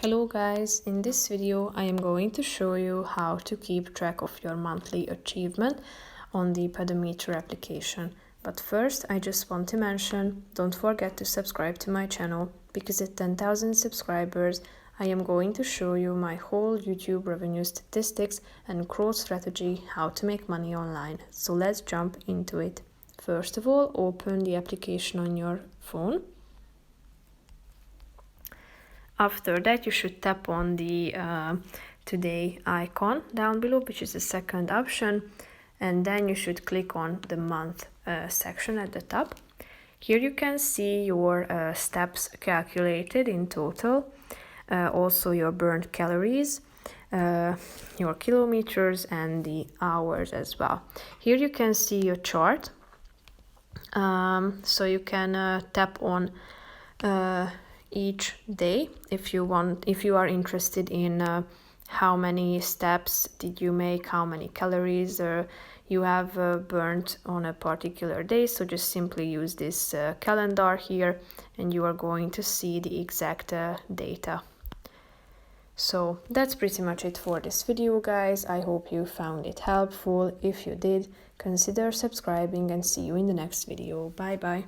Hello guys, in this video I am going to show you how to keep track of your monthly achievement on the Pedometer application. But first I just want to mention, don't forget to subscribe to my channel, because at 10,000 subscribers I am going to show you my whole YouTube revenue statistics and growth strategy, how to make money online. So let's jump into it. First of all, open the application on your phone. After that, you should tap on the today icon down below, which is the second option, and then you should click on the month section at the top. Here you can see your steps calculated in total, also your burned calories, your kilometers, and the hours as well. Here you can see your chart, so you can tap on each day if you are interested in how many steps did you make, how many calories you have burnt on a particular day. So just simply use this calendar here and you are going to see the exact data. So that's pretty much it for this video, guys. I hope you found it helpful. If you did, consider subscribing and see you in the next video. Bye bye.